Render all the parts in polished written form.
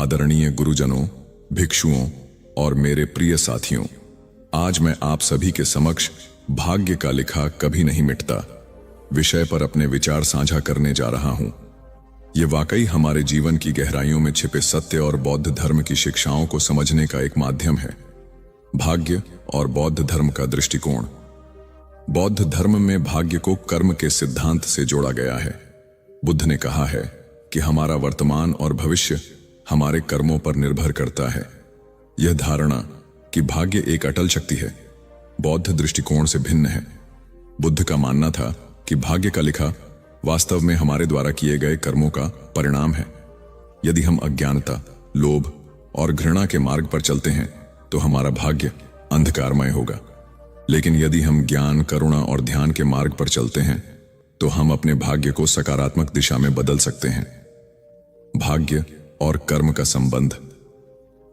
आदरणीय गुरुजनों, भिक्षुओं और मेरे प्रिय साथियों, आज मैं आप सभी के समक्ष भाग्य का लिखा कभी नहीं मिटता विषय पर अपने विचार साझा करने जा रहा हूं। ये वाकई हमारे जीवन की गहराइयों में छिपे सत्य और बौद्ध धर्म की शिक्षाओं को समझने का एक माध्यम है। भाग्य और बौद्ध धर्म का दृष्टिकोण। बौद्ध धर्म में भाग्य को कर्म के सिद्धांत से जोड़ा गया है। बुद्ध ने कहा है कि हमारा वर्तमान और भविष्य हमारे कर्मों पर निर्भर करता है। यह धारणा कि भाग्य एक अटल शक्ति है, बौद्ध दृष्टिकोण से भिन्न है। बुद्ध का मानना था कि भाग्य का लिखा वास्तव में हमारे द्वारा किए गए कर्मों का परिणाम है। यदि हम अज्ञानता, लोभ और घृणा के मार्ग पर चलते हैं तो हमारा भाग्य अंधकारमय होगा, लेकिन यदि हम ज्ञान, करुणा और ध्यान के मार्ग पर चलते हैं तो हम अपने भाग्य को सकारात्मक दिशा में बदल सकते हैं। भाग्य और कर्म का संबंध।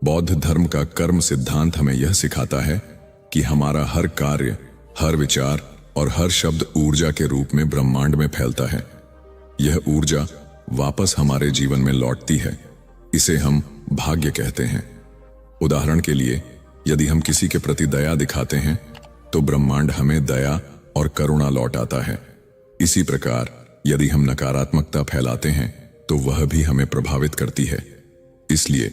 बौद्ध धर्म का कर्म सिद्धांत हमें यह सिखाता है कि हमारा हर कार्य, हर विचार और हर शब्द ऊर्जा के रूप में ब्रह्मांड में फैलता है। यह ऊर्जा वापस हमारे जीवन में लौटती है। इसे हम भाग्य कहते हैं। उदाहरण के लिए, यदि हम किसी के प्रति दया दिखाते हैं तो ब्रह्मांड हमें दया और करुणा लौटाता है। इसी प्रकार यदि हम नकारात्मकता फैलाते हैं तो वह भी हमें प्रभावित करती है। इसलिए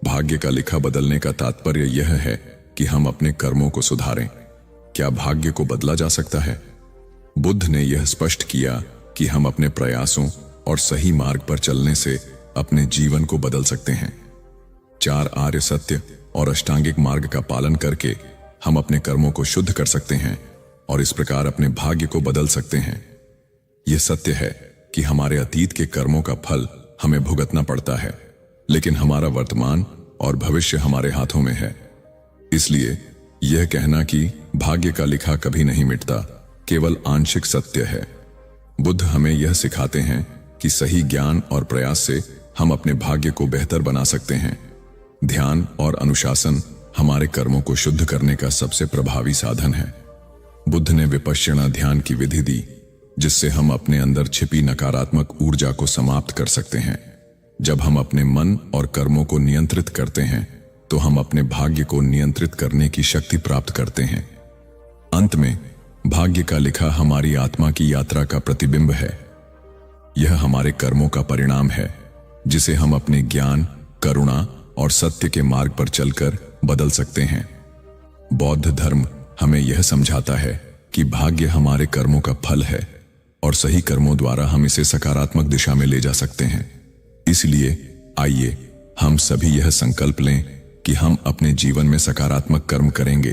भाग्य का लिखा बदलने का तात्पर्य यह है कि हम अपने कर्मों को सुधारें। क्या भाग्य को बदला जा सकता है? बुद्ध ने यह स्पष्ट किया कि हम अपने प्रयासों और सही मार्ग पर चलने से अपने जीवन को बदल सकते हैं। 4 आर्य सत्य और अष्टांगिक मार्ग का पालन करके हम अपने कर्मों को शुद्ध कर सकते हैं और इस प्रकार अपने भाग्य को बदल सकते हैं। यह सत्य है कि हमारे अतीत के कर्मों का फल हमें भुगतना पड़ता है, लेकिन हमारा वर्तमान और भविष्य हमारे हाथों में है। इसलिए यह कहना कि भाग्य का लिखा कभी नहीं मिटता केवल आंशिक सत्य है। बुद्ध हमें यह सिखाते हैं कि सही ज्ञान और प्रयास से हम अपने भाग्य को बेहतर बना सकते हैं। ध्यान और अनुशासन हमारे कर्मों को शुद्ध करने का सबसे प्रभावी साधन है। बुद्ध ने विपश्यना ध्यान की विधि दी, जिससे हम अपने अंदर छिपी नकारात्मक ऊर्जा को समाप्त कर सकते हैं। जब हम अपने मन और कर्मों को नियंत्रित करते हैं तो हम अपने भाग्य को नियंत्रित करने की शक्ति प्राप्त करते हैं। अंत में, भाग्य का लिखा हमारी आत्मा की यात्रा का प्रतिबिंब है। यह हमारे कर्मों का परिणाम है, जिसे हम अपने ज्ञान, करुणा और सत्य के मार्ग पर चलकर बदल सकते हैं। बौद्ध धर्म हमें यह समझाता है कि भाग्य हमारे कर्मों का फल है और सही कर्मों द्वारा हम इसे सकारात्मक दिशा में ले जा सकते हैं। इसलिए आइए हम सभी यह संकल्प लें कि हम अपने जीवन में सकारात्मक कर्म करेंगे,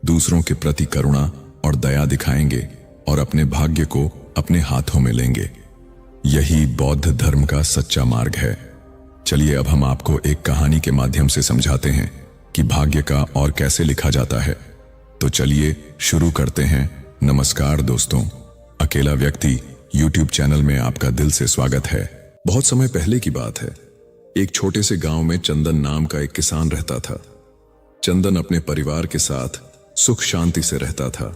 दूसरों के प्रति करुणा और दया दिखाएंगे और अपने भाग्य को अपने हाथों में लेंगे। यही बौद्ध धर्म का सच्चा मार्ग है। चलिए अब हम आपको एक कहानी के माध्यम से समझाते हैं कि भाग्य का और कैसे लिखा जाता है। तो चलिए शुरू करते हैं। नमस्कार दोस्तों, अकेला व्यक्ति YouTube चैनल में आपका दिल से स्वागत है। बहुत समय पहले की बात है। एक छोटे से गांव में चंदन नाम का एक किसान रहता था। चंदन अपने परिवार के साथ सुख शांति से रहता था,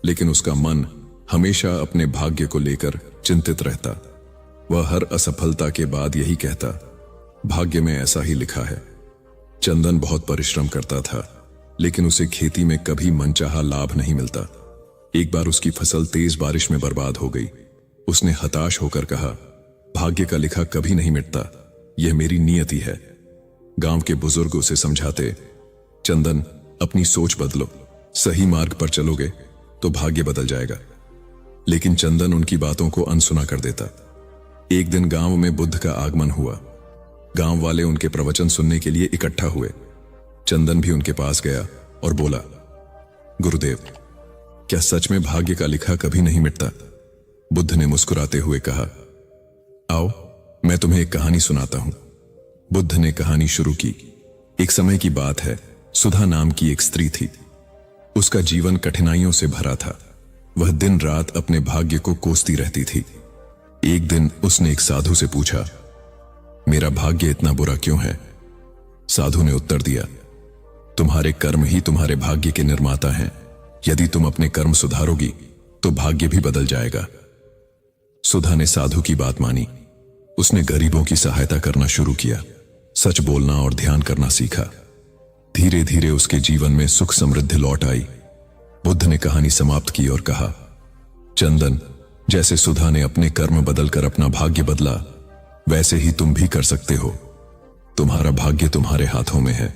लेकिन उसका मन हमेशा अपने भाग्य को लेकर चिंतित रहता। वह हर असफलता के बाद यही कहता, भाग्य में ऐसा ही लिखा है। चंदन बहुत परिश्रम करता था, लेकिन उसे खेती में कभी मनचाहा लाभ नहीं मिलता। एक बार उसकी फसल तेज बारिश में बर्बाद हो गई। उसने हताश होकर कहा, भाग्य का लिखा कभी नहीं मिटता, यह मेरी नियति है। गांव के बुजुर्ग उसे समझाते, चंदन अपनी सोच बदलो, सही मार्ग पर चलोगे तो भाग्य बदल जाएगा। लेकिन चंदन उनकी बातों को अनसुना कर देता। एक दिन गांव में बुद्ध का आगमन हुआ। गांव वाले उनके प्रवचन सुनने के लिए इकट्ठा हुए। चंदन भी उनके पास गया और बोला, गुरुदेव, क्या सच में भाग्य का लिखा कभी नहीं मिटता? बुद्ध ने मुस्कुराते हुए कहा, आओ मैं तुम्हें एक कहानी सुनाता हूं। बुद्ध ने कहानी शुरू की। एक समय की बात है, सुधा नाम की एक स्त्री थी। उसका जीवन कठिनाइयों से भरा था। वह दिन रात अपने भाग्य को कोसती रहती थी। एक दिन उसने एक साधु से पूछा, मेरा भाग्य इतना बुरा क्यों है? साधु ने उत्तर दिया, तुम्हारे कर्म ही तुम्हारे भाग्य के निर्माता हैं। यदि तुम अपने कर्म सुधारोगी तो भाग्य भी बदल जाएगा। सुधा ने साधु की बात मानी। उसने गरीबों की सहायता करना शुरू किया। सच बोलना और ध्यान करना सीखा। धीरे धीरे उसके जीवन में सुख समृद्धि लौट आई। बुद्ध ने कहानी समाप्त की और कहा, चंदन, जैसे सुधा ने अपने कर्म बदलकर अपना भाग्य बदला, वैसे ही तुम भी कर सकते हो। तुम्हारा भाग्य तुम्हारे हाथों में है।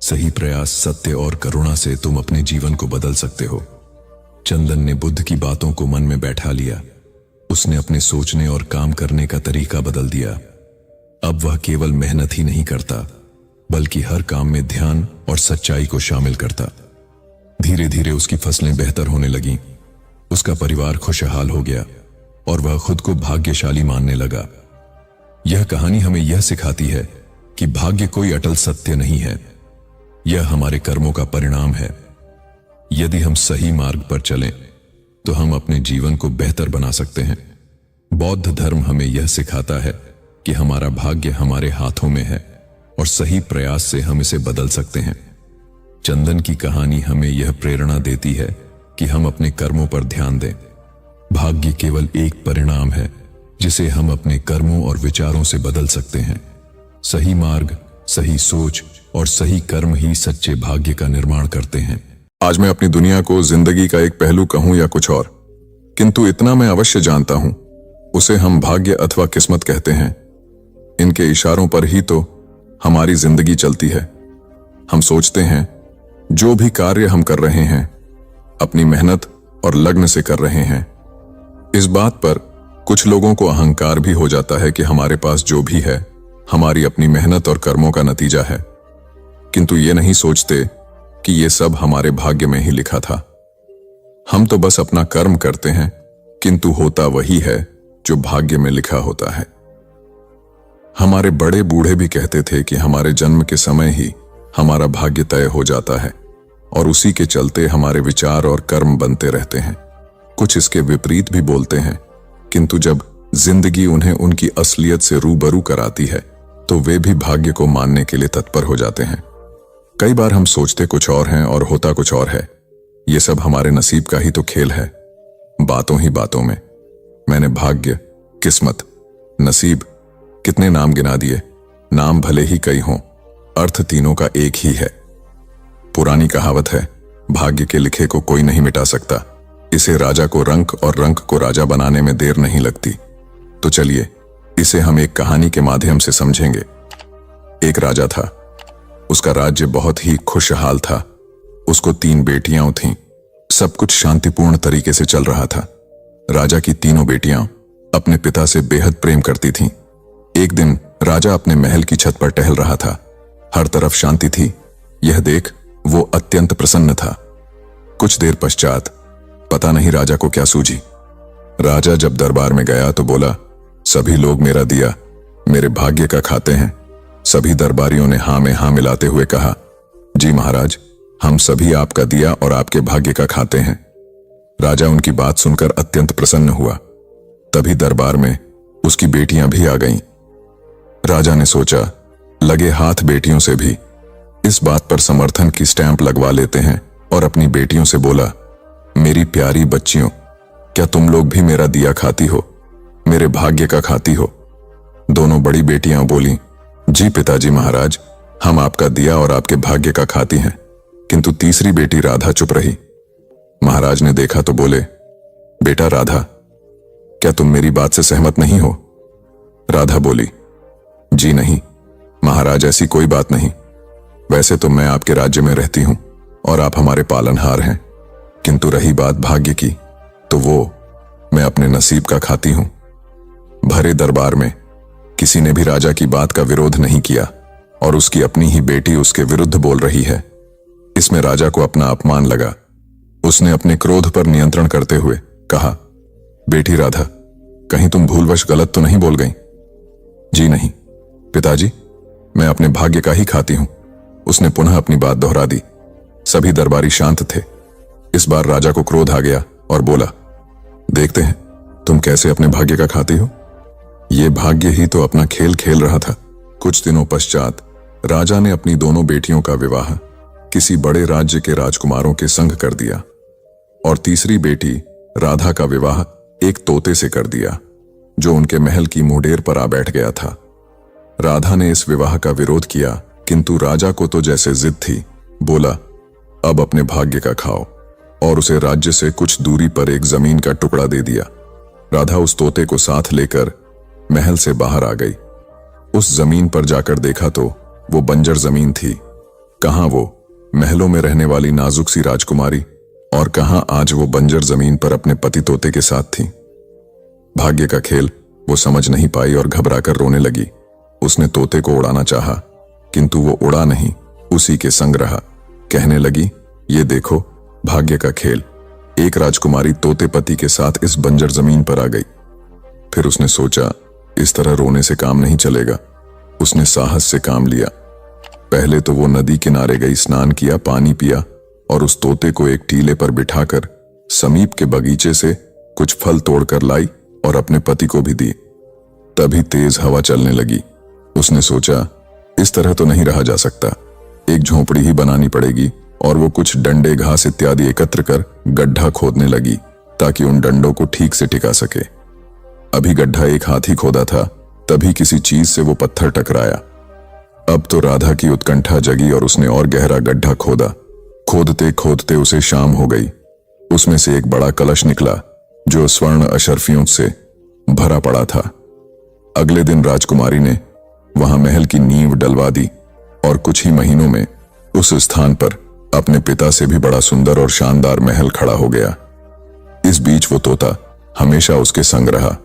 सही प्रयास, सत्य और करुणा से तुम अपने जीवन को बदल सकते हो। चंदन ने बुद्ध की बातों को मन में बैठा लिया। उसने अपने सोचने और काम करने का तरीका बदल दिया। अब वह केवल मेहनत ही नहीं करता, बल्कि हर काम में ध्यान और सच्चाई को शामिल करता। धीरे धीरे उसकी फसलें बेहतर होने लगीं। उसका परिवार खुशहाल हो गया और वह खुद को भाग्यशाली मानने लगा। यह कहानी हमें यह सिखाती है कि भाग्य कोई अटल सत्य नहीं है, यह हमारे कर्मों का परिणाम है। यदि हम सही मार्ग पर चलें तो हम अपने जीवन को बेहतर बना सकते हैं। बौद्ध धर्म हमें यह सिखाता है कि हमारा भाग्य हमारे हाथों में है और सही प्रयास से हम इसे बदल सकते हैं। चंदन की कहानी हमें यह प्रेरणा देती है कि हम अपने कर्मों पर ध्यान दें। भाग्य केवल एक परिणाम है जिसे हम अपने कर्मों और विचारों से बदल सकते हैं। सही मार्ग, सही सोच और सही कर्म ही सच्चे भाग्य का निर्माण करते हैं। आज मैं अपनी दुनिया को जिंदगी का एक पहलू कहूं या कुछ और, किंतु इतना मैं अवश्य जानता हूं, उसे हम भाग्य अथवा किस्मत कहते हैं। इनके इशारों पर ही तो हमारी जिंदगी चलती है। हम सोचते हैं जो भी कार्य हम कर रहे हैं अपनी मेहनत और लगन से कर रहे हैं। इस बात पर कुछ लोगों को अहंकार भी हो जाता है कि हमारे पास जो भी है हमारी अपनी मेहनत और कर्मों का नतीजा है, किंतु ये नहीं सोचते कि ये सब हमारे भाग्य में ही लिखा था। हम तो बस अपना कर्म करते हैं, किंतु होता वही है जो भाग्य में लिखा होता है। हमारे बड़े बूढ़े भी कहते थे कि हमारे जन्म के समय ही हमारा भाग्य तय हो जाता है और उसी के चलते हमारे विचार और कर्म बनते रहते हैं। कुछ इसके विपरीत भी बोलते हैं, किंतु जब जिंदगी उन्हें उनकी असलियत से रूबरू कराती है तो वे भी भाग्य को मानने के लिए तत्पर हो जाते हैं। कई बार हम सोचते कुछ और हैं और होता कुछ और है। ये सब हमारे नसीब का ही तो खेल है। बातों ही बातों में मैंने भाग्य, किस्मत, नसीब कितने नाम गिना दिए। नाम भले ही कई हों, अर्थ तीनों का एक ही है। पुरानी कहावत है, भाग्य के लिखे को कोई नहीं मिटा सकता। इसे राजा को रंक और रंक को राजा बनाने में देर नहीं लगती। तो चलिए इसे हम एक कहानी के माध्यम से समझेंगे। एक राजा था। उसका राज्य बहुत ही खुशहाल था। उसको 3 बेटियां थीं। सब कुछ शांतिपूर्ण तरीके से चल रहा था। राजा की तीनों बेटियां अपने पिता से बेहद प्रेम करती थीं। एक दिन राजा अपने महल की छत पर टहल रहा था। हर तरफ शांति थी। यह देख वो अत्यंत प्रसन्न था। कुछ देर पश्चात पता नहीं राजा को क्या सूझी। राजा जब दरबार में गया तो बोला, सभी लोग मेरा दिया मेरे भाग्य का खाते हैं। सभी दरबारियों ने हाँ में हाँ मिलाते हुए कहा, जी महाराज, हम सभी आपका दिया और आपके भाग्य का खाते हैं। राजा उनकी बात सुनकर अत्यंत प्रसन्न हुआ। तभी दरबार में उसकी बेटियां भी आ गईं। राजा ने सोचा, लगे हाथ बेटियों से भी इस बात पर समर्थन की स्टैंप लगवा लेते हैं और अपनी बेटियों से बोला, मेरी प्यारी बच्चियों, क्या तुम लोग भी मेरा दिया खाती हो, मेरे भाग्य का खाती हो? दोनों बड़ी बेटियां बोली, जी पिताजी महाराज, हम आपका दिया और आपके भाग्य का खाती हैं। किंतु तीसरी बेटी राधा चुप रही। महाराज ने देखा तो बोले, बेटा राधा, क्या तुम मेरी बात से सहमत नहीं हो? राधा बोली, जी नहीं महाराज, ऐसी कोई बात नहीं। वैसे तो मैं आपके राज्य में रहती हूं और आप हमारे पालनहार हैं, किंतु रही बात भाग्य की तो वो मैं अपने नसीब का खाती हूं। भरे दरबार में किसी ने भी राजा की बात का विरोध नहीं किया और उसकी अपनी ही बेटी उसके विरुद्ध बोल रही है। इसमें राजा को अपना अपमान लगा। उसने अपने क्रोध पर नियंत्रण करते हुए कहा, बेटी राधा, कहीं तुम भूलवश गलत तो नहीं बोल गई? जी नहीं पिताजी, मैं अपने भाग्य का ही खाती हूं। उसने पुनः अपनी बात दोहरा दी। सभी दरबारी शांत थे। इस बार राजा को क्रोध आ गया और बोला, देखते हैं तुम कैसे अपने भाग्य का खाती हो। ये भाग्य ही तो अपना खेल खेल रहा था। कुछ दिनों पश्चात राजा ने अपनी दोनों बेटियों का विवाह किसी बड़े राज्य के राजकुमारों के संग कर दिया और तीसरी बेटी राधा का विवाह एक तोते से कर दिया जो उनके महल की मुंडेर पर आ बैठ गया था। राधा ने इस विवाह का विरोध किया, किंतु राजा को तो जैसे जिद थी। बोला, अब अपने भाग्य का खाओ, और उसे राज्य से कुछ दूरी पर एक जमीन का टुकड़ा दे दिया। राधा उस तोते को साथ लेकर महल से बाहर आ गई। उस जमीन पर जाकर देखा तो वो बंजर जमीन थी। कहां वो महलों में रहने वाली नाजुक सी राजकुमारी, और कहां आज वो बंजर जमीन पर अपने पति तोते के साथ थी। भाग्य का खेल वो समझ नहीं पाई और घबराकर रोने लगी। उसने तोते को उड़ाना चाहा, किंतु वो उड़ा नहीं, उसी के संग रहा। कहने लगी, ये देखो भाग्य का खेल। एक राजकुमारी तोते पति के साथ इस बंजर जमीन पर आ गई। फिर उसने सोचा, इस तरह रोने से काम नहीं चलेगा। उसने साहस से काम लिया। पहले तो वो नदी किनारे गई, स्नान किया, पानी पिया, और उस तोते को एक टीले पर बिठाकर समीप के बगीचे से कुछ फल तोड़कर लाई और अपने पति को भी दी। तभी तेज हवा चलने लगी। उसने सोचा, इस तरह तो नहीं रहा जा सकता। एक झोंपड़ी ही बनानी पड़ेगी, और वो कुछ डंडे, घास इत्यादि एकत्र कर गड्ढा खोदने लगी ताकि उन डंडों को ठीक से टिका सके। अभी गड्ढा एक हाथ ही खोदा था, तभी किसी चीज से वो पत्थर टकराया। अब तो राधा की उत्कंठा जगी और उसने और गहरा गड्ढा खोदा। खोदते खोदते उसे शाम हो गई। उसमें से एक बड़ा कलश निकला जो स्वर्ण अशर्फियों से भरा पड़ा था। अगले दिन राजकुमारी ने वहां महल की नींव डलवा दी, और कुछ ही महीनों में उस स्थान पर अपने पिता से भी बड़ा सुंदर और शानदार महल खड़ा हो गया। इस बीच वो तोता हमेशा उसके संग रहा।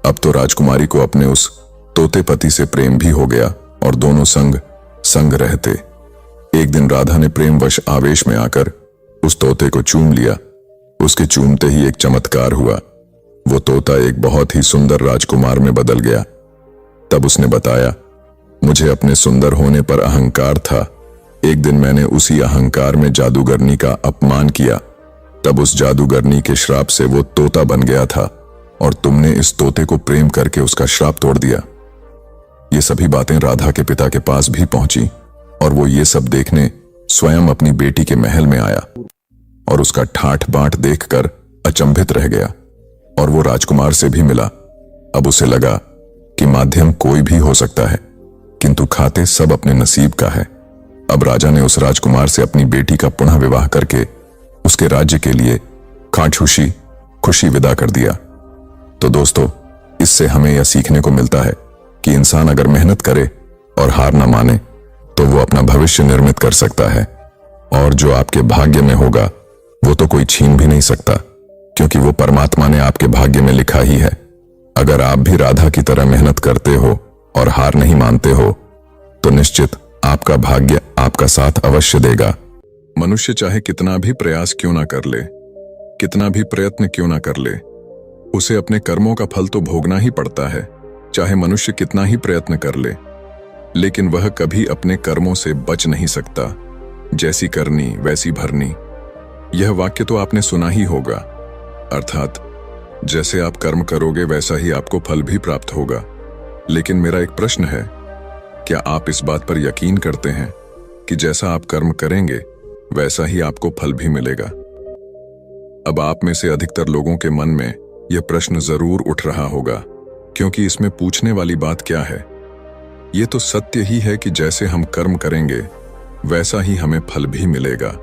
अब तो राजकुमारी को अपने उस तोते पति से प्रेम भी हो गया और दोनों संग रहते। एक दिन राधा ने प्रेमवश आवेश में आकर उस तोते को चूम लिया। उसके चूमते ही एक चमत्कार हुआ। वो तोता एक बहुत ही सुंदर राजकुमार में बदल गया। तब उसने बताया, मुझे अपने सुंदर होने पर अहंकार था। एक दिन मैंने उसी अहंकार में जादूगरनी का अपमान किया। तब उस जादूगरनी के श्राप से वो तोता बन गया था, और तुमने इस तोते को प्रेम करके उसका श्राप तोड़ दिया। ये सभी बातें राधा के पिता के पास भी पहुंची, और वो ये सब देखने स्वयं अपनी बेटी के महल में आया, और उसका ठाठ बांट देखकर अचंभित रह गया। और वो राजकुमार से भी मिला। अब उसे लगा कि माध्यम कोई भी हो सकता है, किंतु खाते सब अपने नसीब का है। अब राजा ने उस राजकुमार से अपनी बेटी का पुनः विवाह करके उसके राज्य के लिए खाटूशी खुशी विदा कर दिया। तो दोस्तों, इससे हमें यह सीखने को मिलता है कि इंसान अगर मेहनत करे और हार न माने तो वो अपना भविष्य निर्मित कर सकता है, और जो आपके भाग्य में होगा वो तो कोई छीन भी नहीं सकता, क्योंकि वो परमात्मा ने आपके भाग्य में लिखा ही है। अगर आप भी राधा की तरह मेहनत करते हो और हार नहीं मानते हो तो निश्चित आपका भाग्य आपका साथ अवश्य देगा। मनुष्य चाहे कितना भी प्रयास क्यों ना कर ले, कितना भी प्रयत्न क्यों ना कर ले, उसे अपने कर्मों का फल तो भोगना ही पड़ता है। चाहे मनुष्य कितना ही प्रयत्न कर ले, लेकिन वह कभी अपने कर्मों से बच नहीं सकता। जैसी करनी वैसी भरनी, यह वाक्य तो आपने सुना ही होगा। अर्थात जैसे आप कर्म करोगे वैसा ही आपको फल भी प्राप्त होगा। लेकिन मेरा एक प्रश्न है, क्या आप इस बात पर यकीन करते हैं कि जैसा आप कर्म करेंगे वैसा ही आपको फल भी मिलेगा? अब आप में से अधिकतर लोगों के मन में यह प्रश्न जरूर उठ रहा होगा, क्योंकि इसमें पूछने वाली बात क्या है? ये तो सत्य ही है कि जैसे हम कर्म करेंगे वैसा ही हमें फल भी मिलेगा।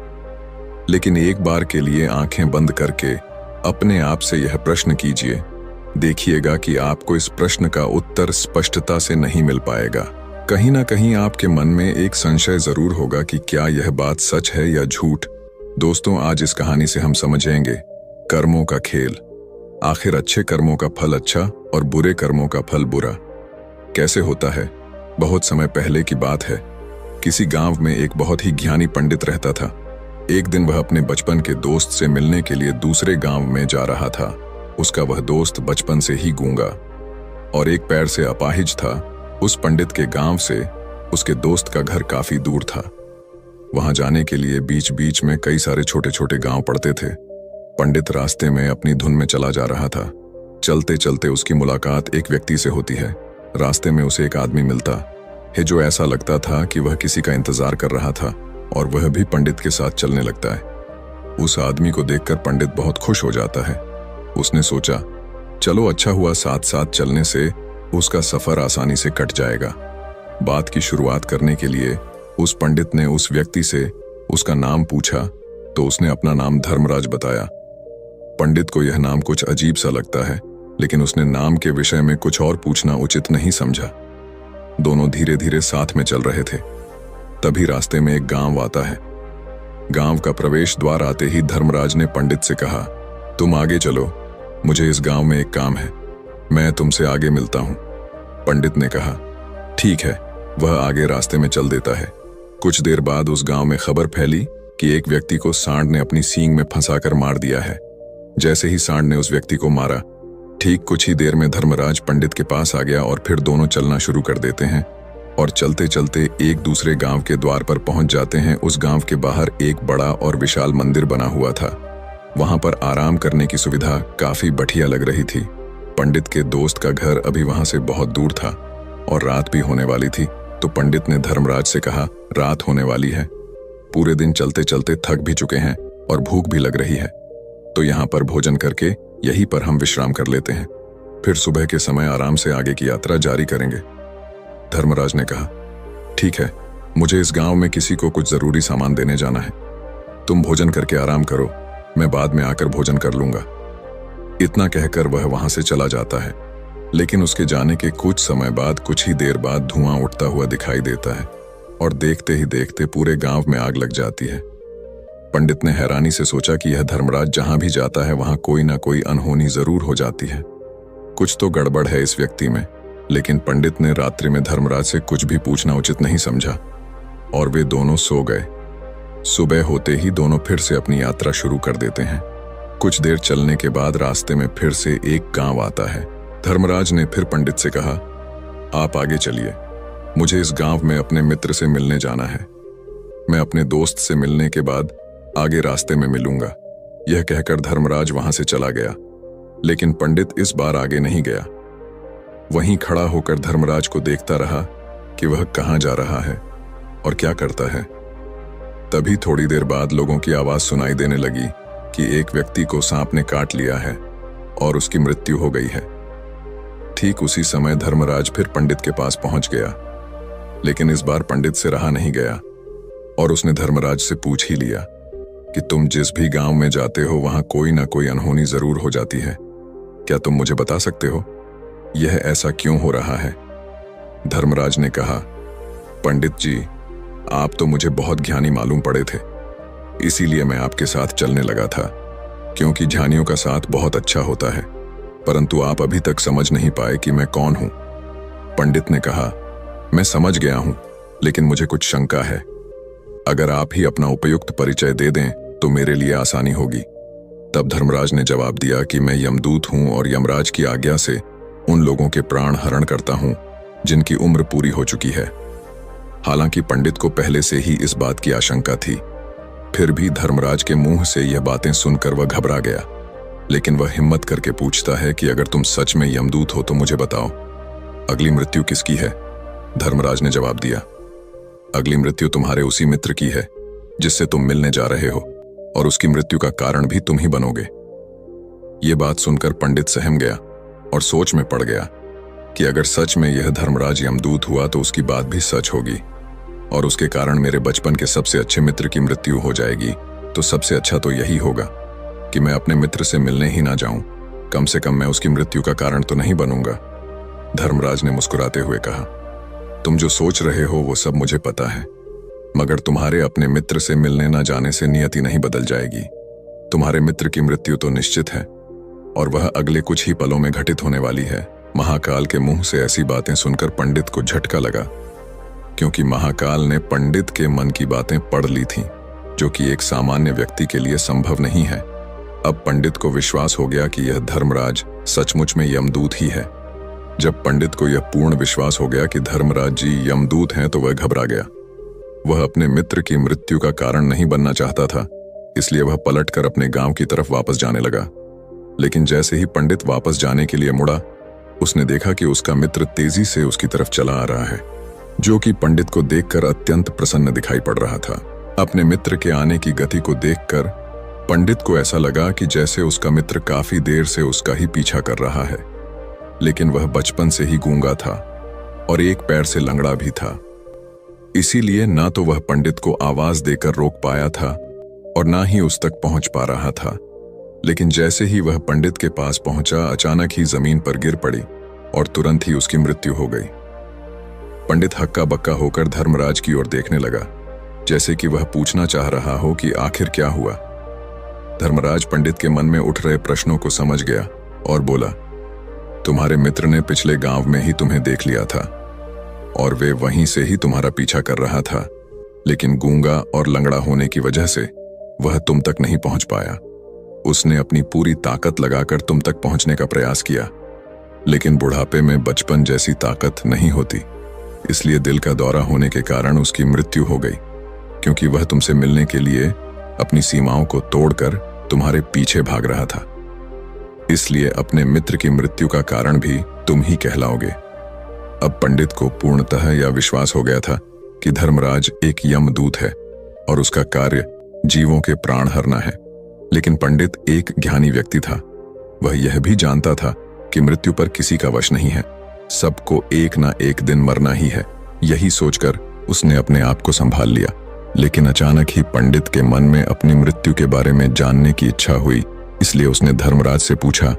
लेकिन एक बार के लिए आंखें बंद करके अपने आप से यह प्रश्न कीजिए, देखिएगा कि आपको इस प्रश्न का उत्तर स्पष्टता से नहीं मिल पाएगा। कहीं ना कहीं आपके मन में एक संशय जरूर होगा कि क्या यह बात सच है या झूठ। दोस्तों, आज इस कहानी से हम समझेंगे कर्मों का खेल। आखिर अच्छे कर्मों का फल अच्छा और बुरे कर्मों का फल बुरा कैसे होता है? बहुत समय पहले की बात है। किसी गांव में एक बहुत ही ज्ञानी पंडित रहता था। एक दिन वह अपने बचपन के दोस्त से मिलने के लिए दूसरे गांव में जा रहा था। उसका वह दोस्त बचपन से ही गूंगा और एक पैर से अपाहिज था। उस पंडित के गांव से उसके दोस्त का घर काफी दूर था। वहां जाने के लिए बीच बीच में कई सारे छोटे छोटे गांव पड़ते थे। पंडित रास्ते में अपनी धुन में चला जा रहा था। चलते चलते उसकी मुलाकात एक व्यक्ति से होती है। रास्ते में उसे एक आदमी मिलता है जो ऐसा लगता था कि वह किसी का इंतजार कर रहा था, और वह भी पंडित के साथ चलने लगता है। उस आदमी को देखकर पंडित बहुत खुश हो जाता है। उसने सोचा, चलो अच्छा हुआ, साथ साथ चलने से उसका सफर आसानी से कट जाएगा। बात की शुरुआत करने के लिए उस पंडित ने उस व्यक्ति से उसका नाम पूछा तो उसने अपना नाम धर्मराज बताया। पंडित को यह नाम कुछ अजीब सा लगता है, लेकिन उसने नाम के विषय में कुछ और पूछना उचित नहीं समझा। दोनों धीरे धीरे साथ में चल रहे थे। तभी रास्ते में एक गांव आता है। गांव का प्रवेश द्वार आते ही धर्मराज ने पंडित से कहा, तुम आगे चलो, मुझे इस गांव में एक काम है, मैं तुमसे आगे मिलता हूं। पंडित ने कहा, ठीक है। वह आगे रास्ते में चल देता है। कुछ देर बाद उस गांव में खबर फैली कि एक व्यक्ति को सांड ने अपनी सींग में फंसाकर मार दिया है। जैसे ही सांड ने उस व्यक्ति को मारा, ठीक कुछ ही देर में धर्मराज पंडित के पास आ गया और फिर दोनों चलना शुरू कर देते हैं और चलते चलते एक दूसरे गांव के द्वार पर पहुंच जाते हैं। उस गांव के बाहर एक बड़ा और विशाल मंदिर बना हुआ था। वहां पर आराम करने की सुविधा काफी बढ़िया लग रही थी। पंडित के दोस्त का घर अभी वहां से बहुत दूर था और रात भी होने वाली थी, तो पंडित ने धर्मराज से कहा, रात होने वाली है, पूरे दिन चलते चलते थक भी चुके हैं और भूख भी लग रही है, तो यहाँ पर भोजन करके यहीं पर हम विश्राम कर लेते हैं, फिर सुबह के समय आराम से आगे की यात्रा जारी करेंगे। धर्मराज ने कहा, ठीक है, मुझे इस गांव में किसी को कुछ जरूरी सामान देने जाना है, तुम भोजन करके आराम करो, मैं बाद में आकर भोजन कर लूंगा। इतना कहकर वह वहां से चला जाता है, लेकिन उसके जाने के कुछ समय बाद, कुछ ही देर बाद धुआं उठता हुआ दिखाई देता है और देखते ही देखते पूरे गांव में आग लग जाती है। पंडित ने हैरानी से सोचा कि यह धर्मराज जहां भी जाता है वहां कोई ना कोई अनहोनी जरूर हो जाती है, कुछ तो गड़बड़ है इस व्यक्ति में। लेकिन पंडित ने रात्रि में धर्मराज से कुछ भी पूछना उचित नहीं समझा और वे दोनों सो गए। सुबह होते ही दोनों फिर से अपनी यात्रा शुरू कर देते हैं। कुछ देर चलने के बाद रास्ते में फिर से एक गांव आता है। धर्मराज ने फिर पंडित से कहा, आप आगे चलिए, मुझे इस गांव में अपने मित्र से मिलने जाना है, मैं अपने दोस्त से मिलने के बाद आगे रास्ते में मिलूंगा। यह कहकर धर्मराज वहां से चला गया, लेकिन पंडित इस बार आगे नहीं गया। वहीं खड़ा होकर धर्मराज को देखता रहा कि वह कहां जा रहा है और क्या करता है। तभी थोड़ी देर बाद लोगों की आवाज सुनाई देने लगी कि एक व्यक्ति को सांप ने काट लिया है और उसकी मृत्यु हो गई है। ठीक उसी समय धर्मराज फिर पंडित के पास पहुंच गया, लेकिन इस बार पंडित से रहा नहीं गया और उसने धर्मराज से पूछ ही लिया कि तुम जिस भी गांव में जाते हो वहां कोई ना कोई अनहोनी जरूर हो जाती है, क्या तुम मुझे बता सकते हो यह ऐसा क्यों हो रहा है? धर्मराज ने कहा, पंडित जी, आप तो मुझे बहुत ज्ञानी मालूम पड़े थे, इसीलिए मैं आपके साथ चलने लगा था, क्योंकि ज्ञानियों का साथ बहुत अच्छा होता है, परंतु आप अभी तक समझ नहीं पाए कि मैं कौन हूं। पंडित ने कहा, मैं समझ गया हूं, लेकिन मुझे कुछ शंका है, अगर आप ही अपना उपयुक्त परिचय दे दें तो मेरे लिए आसानी होगी। तब धर्मराज ने जवाब दिया कि मैं यमदूत हूं और यमराज की आज्ञा से उन लोगों के प्राण हरण करता हूं जिनकी उम्र पूरी हो चुकी है। हालांकि पंडित को पहले से ही इस बात की आशंका थी, फिर भी धर्मराज के मुंह से यह बातें सुनकर वह घबरा गया, लेकिन वह हिम्मत करके पूछता है कि अगर तुम सच में यमदूत हो तो मुझे बताओ, अगली मृत्यु किसकी है? धर्मराज ने जवाब दिया, अगली मृत्यु तुम्हारे उसी मित्र की है जिससे तुम मिलने जा रहे हो, और उसकी मृत्यु का कारण भी तुम ही बनोगे। ये बात सुनकर पंडित सहम गया और सोच में पड़ गया कि अगर सच में यह धर्मराज यमदूत हुआ तो उसकी बात भी सच होगी और उसके कारण मेरे बचपन के सबसे अच्छे मित्र की मृत्यु हो जाएगी, तो सबसे अच्छा तो यही होगा कि मैं अपने मित्र से मिलने ही ना जाऊं, कम से कम मैं उसकी मृत्यु का कारण तो नहीं बनूंगा। धर्मराज ने मुस्कुराते हुए कहा, तुम जो सोच रहे हो वो सब मुझे पता है, मगर तुम्हारे अपने मित्र से मिलने ना जाने से नियति नहीं बदल जाएगी। तुम्हारे मित्र की मृत्यु तो निश्चित है और वह अगले कुछ ही पलों में घटित होने वाली है। महाकाल के मुंह से ऐसी बातें सुनकर पंडित को झटका लगा, क्योंकि महाकाल ने पंडित के मन की बातें पढ़ ली थीं, जो कि एक सामान्य व्यक्ति के लिए संभव नहीं है। अब पंडित को विश्वास हो गया कि यह धर्मराज सचमुच में यमदूत ही है। जब पंडित को यह पूर्ण विश्वास हो गया कि धर्मराज जी यमदूत हैं तो वह घबरा गया। वह अपने मित्र की मृत्यु का कारण नहीं बनना चाहता था, इसलिए वह पलटकर अपने गांव की तरफ वापस जाने लगा। लेकिन जैसे ही पंडित वापस जाने के लिए मुड़ा, उसने देखा कि उसका मित्र तेजी से उसकी तरफ चला आ रहा है, जो कि पंडित को देखकर अत्यंत प्रसन्न दिखाई पड़ रहा था। अपने मित्र के आने की गति को देखकर पंडित को ऐसा लगा कि जैसे उसका मित्र काफी देर से उसका ही पीछा कर रहा है, लेकिन वह बचपन से ही गूंगा था और एक पैर से लंगड़ा भी था। इसीलिए ना तो वह पंडित को आवाज देकर रोक पाया था और ना ही उस तक पहुंच पा रहा था। लेकिन जैसे ही वह पंडित के पास पहुंचा, अचानक ही जमीन पर गिर पड़ी और तुरंत ही उसकी मृत्यु हो गई। पंडित हक्का बक्का होकर धर्मराज की ओर देखने लगा, जैसे कि वह पूछना चाह रहा हो कि आखिर क्या हुआ। धर्मराज पंडित के मन में उठ रहे प्रश्नों को समझ गया और बोला, तुम्हारे मित्र ने पिछले गांव में ही तुम्हें देख लिया था और वे वहीं से ही तुम्हारा पीछा कर रहा था, लेकिन गूंगा और लंगड़ा होने की वजह से वह तुम तक नहीं पहुंच पाया। उसने अपनी पूरी ताकत लगाकर तुम तक पहुंचने का प्रयास किया, लेकिन बुढ़ापे में बचपन जैसी ताकत नहीं होती, इसलिए दिल का दौरा होने के कारण उसकी मृत्यु हो गई, क्योंकि वह तुमसे मिलने के लिए अपनी सीमाओं को तोड़कर तुम्हारे पीछे भाग रहा था। इसलिए अपने मित्र की मृत्यु का कारण भी तुम ही कहलाओगे। अब पंडित को पूर्णतः यह विश्वास हो गया था कि धर्मराज एक यमदूत है और उसका कार्य जीवों के प्राण हरना है। लेकिन पंडित एक ज्ञानी व्यक्ति था। वह यह भी जानता था कि मृत्यु पर किसी का वश नहीं है, सबको एक ना एक दिन मरना ही है। यही सोचकर उसने अपने आप को संभाल लिया। लेकिन अचानक ही पंडित के मन में अपनी मृत्यु के बारे में जानने की इच्छा हुई, इसलिए उसने धर्मराज से पूछा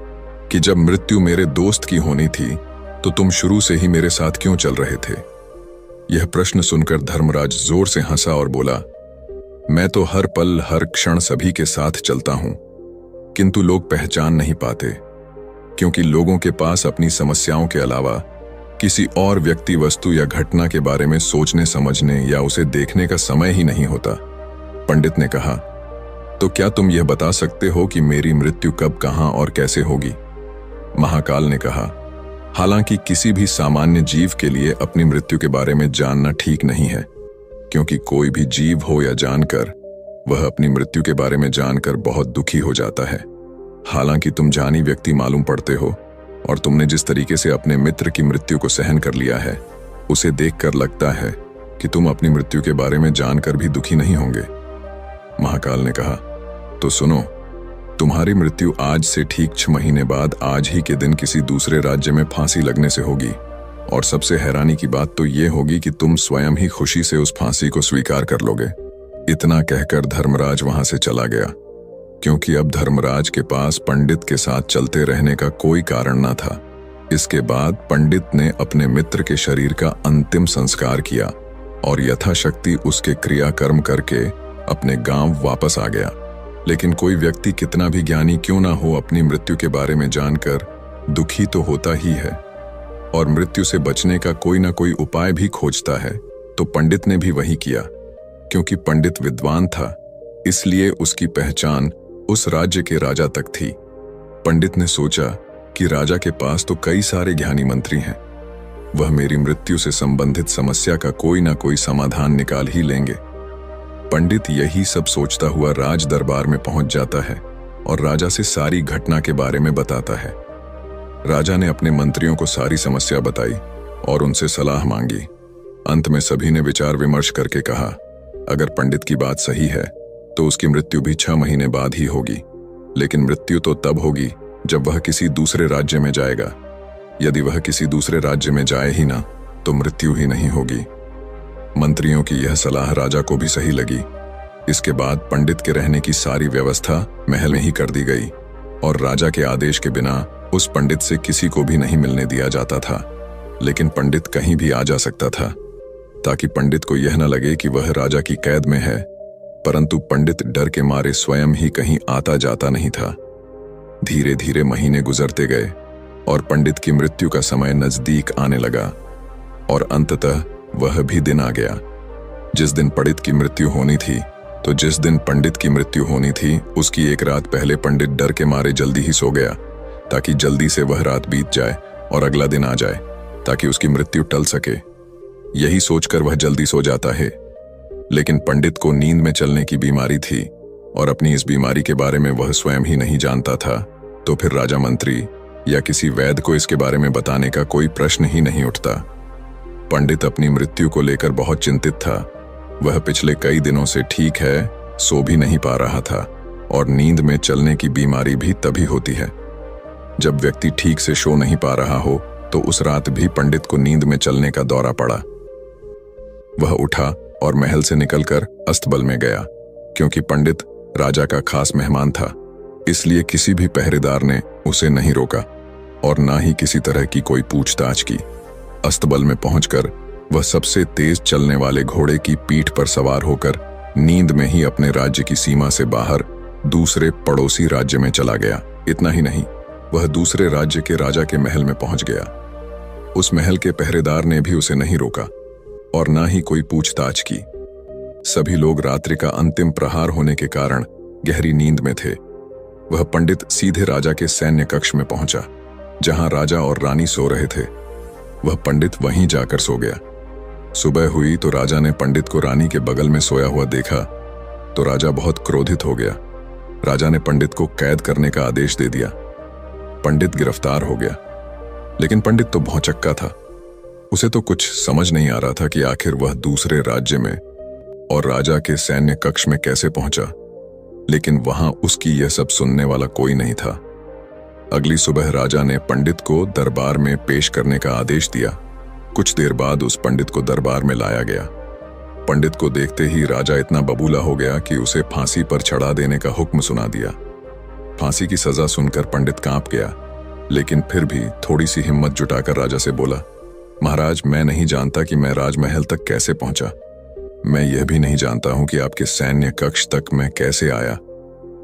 कि जब मृत्यु मेरे दोस्त की होनी थी तो तुम शुरू से ही मेरे साथ क्यों चल रहे थे। यह प्रश्न सुनकर धर्मराज जोर से हंसा और बोला, मैं तो हर पल हर क्षण सभी के साथ चलता हूं, किंतु लोग पहचान नहीं पाते, क्योंकि लोगों के पास अपनी समस्याओं के अलावा किसी और व्यक्ति, वस्तु या घटना के बारे में सोचने समझने या उसे देखने का समय ही नहीं होता। पंडित ने कहा, तो क्या तुम यह बता सकते हो कि मेरी मृत्यु कब, कहां और कैसे होगी। महाकाल ने कहा, हालांकि किसी भी सामान्य जीव के लिए अपनी मृत्यु के बारे में जानना ठीक नहीं है, क्योंकि कोई भी जीव हो या जानकर, वह अपनी मृत्यु के बारे में जानकर बहुत दुखी हो जाता है। हालांकि तुम जानी व्यक्ति मालूम पड़ते हो और तुमने जिस तरीके से अपने मित्र की मृत्यु को सहन कर लिया है, उसे देखकर लगता है कि तुम अपनी मृत्यु के बारे में जानकर भी दुखी नहीं होंगे। महाकाल ने कहा, तो सुनो, तुम्हारी मृत्यु आज से ठीक 6 महीने बाद आज ही के दिन किसी दूसरे राज्य में फांसी लगने से होगी। और सबसे हैरानी की बात तो ये होगी कि तुम स्वयं ही खुशी से उस फांसी को स्वीकार कर लोगे। इतना कहकर धर्मराज वहां से चला गया, क्योंकि अब धर्मराज के पास पंडित के साथ चलते रहने का कोई कारण न था। इसके बाद पंडित ने अपने मित्र के शरीर का अंतिम संस्कार किया और यथाशक्ति उसके क्रियाकर्म करके अपने गांव वापस आ गया। लेकिन कोई व्यक्ति कितना भी ज्ञानी क्यों ना हो, अपनी मृत्यु के बारे में जानकर दुखी तो होता ही है और मृत्यु से बचने का कोई ना कोई उपाय भी खोजता है। तो पंडित ने भी वही किया। क्योंकि पंडित विद्वान था, इसलिए उसकी पहचान उस राज्य के राजा तक थी। पंडित ने सोचा कि राजा के पास तो कई सारे ज्ञानी मंत्री हैं, वह मेरी मृत्यु से संबंधित समस्या का कोई ना कोई समाधान निकाल ही लेंगे। पंडित यही सब सोचता हुआ राज दरबार में पहुंच जाता है और राजा से सारी घटना के बारे में बताता है। राजा ने अपने मंत्रियों को सारी समस्या बताई और उनसे सलाह मांगी। अंत में सभी ने विचार विमर्श करके कहा, अगर पंडित की बात सही है तो उसकी मृत्यु भी 6 महीने बाद ही होगी, लेकिन मृत्यु तो तब होगी जब वह किसी दूसरे राज्य में जाएगा। यदि वह किसी दूसरे राज्य में जाए ही ना तो मृत्यु ही नहीं होगी। मंत्रियों की यह सलाह राजा को भी सही लगी। इसके बाद पंडित के रहने की सारी व्यवस्था महल में ही कर दी गई और राजा के आदेश के बिना उस पंडित से किसी को भी नहीं मिलने दिया जाता था। लेकिन पंडित कहीं भी आ जा सकता था, ताकि पंडित को यह न लगे कि वह राजा की कैद में है। परंतु पंडित डर के मारे स्वयं ही कहीं आता जाता नहीं था। धीरे धीरे महीने गुजरते गए और पंडित की मृत्यु का समय नजदीक आने लगा और अंततः वह भी दिन आ गया जिस दिन पंडित की मृत्यु होनी थी। तो जिस दिन पंडित की मृत्यु होनी थी, उसकी एक रात पहले पंडित डर के मारे जल्दी ही सो गया, ताकि जल्दी से वह रात बीत जाए और अगला दिन आ जाए, ताकि उसकी मृत्यु टल सके। यही सोचकर वह जल्दी सो जाता है। लेकिन पंडित को नींद में चलने की बीमारी थी और अपनी इस बीमारी के बारे में वह स्वयं ही नहीं जानता था। तो फिर राजा मंत्री या किसी वैद्य को इसके बारे में बताने का कोई प्रश्न ही नहीं उठता। पंडित अपनी मृत्यु को लेकर बहुत चिंतित था। वह पिछले कई दिनों से ठीक है, सो भी नहीं पा रहा था और नींद में चलने की बीमारी भी तभी होती है जब व्यक्ति ठीक से सो नहीं पा रहा हो, तो उस रात भी पंडित को नींद में चलने का दौरा पड़ा। वह उठा और महल से निकलकर अस्तबल में गया। क्योंकि पंडित राजा का खास मेहमान था, इसलिए किसी भी पहरेदार ने उसे नहीं रोका और ना ही किसी तरह की कोई पूछताछ की। अस्तबल में पहुंचकर वह सबसे तेज चलने वाले घोड़े की पीठ पर सवार होकर नींद में ही अपने राज्य की सीमा से बाहर दूसरे पड़ोसी राज्य में चला गया। इतना ही नहीं, वह दूसरे राज्य के राजा के महल में पहुंच गया। उस महल के पहरेदार ने भी उसे नहीं रोका और ना ही कोई पूछताछ की। सभी लोग रात्रि का अंतिम प्रहार होने के कारण गहरी नींद में थे। वह पंडित सीधे राजा के सैन्य कक्ष में पहुंचा, जहां राजा और रानी सो रहे थे। वह पंडित वहीं जाकर सो गया। सुबह हुई तो राजा ने पंडित को रानी के बगल में सोया हुआ देखा तो राजा बहुत क्रोधित हो गया। राजा ने पंडित को कैद करने का आदेश दे दिया। पंडित गिरफ्तार हो गया, लेकिन पंडित तो भौंचक्का था। उसे तो कुछ समझ नहीं आ रहा था कि आखिर वह दूसरे राज्य में और राजा के सैन्य कक्ष में कैसे पहुंचा। लेकिन वहां उसकी यह सब सुनने वाला कोई नहीं था। अगली सुबह राजा ने पंडित को दरबार में पेश करने का आदेश दिया। कुछ देर बाद उस पंडित को दरबार में लाया गया। पंडित को देखते ही राजा इतना बबूला हो गया कि उसे फांसी पर चढ़ा देने का हुक्म सुना दिया। फांसी की सजा सुनकर पंडित कांप गया, लेकिन फिर भी थोड़ी सी हिम्मत जुटाकर राजा से बोला, महाराज, मैं नहीं जानता कि मैं राजमहल तक कैसे पहुंचा। मैं यह भी नहीं जानता हूं कि आपके सैन्य कक्ष तक मैं कैसे आया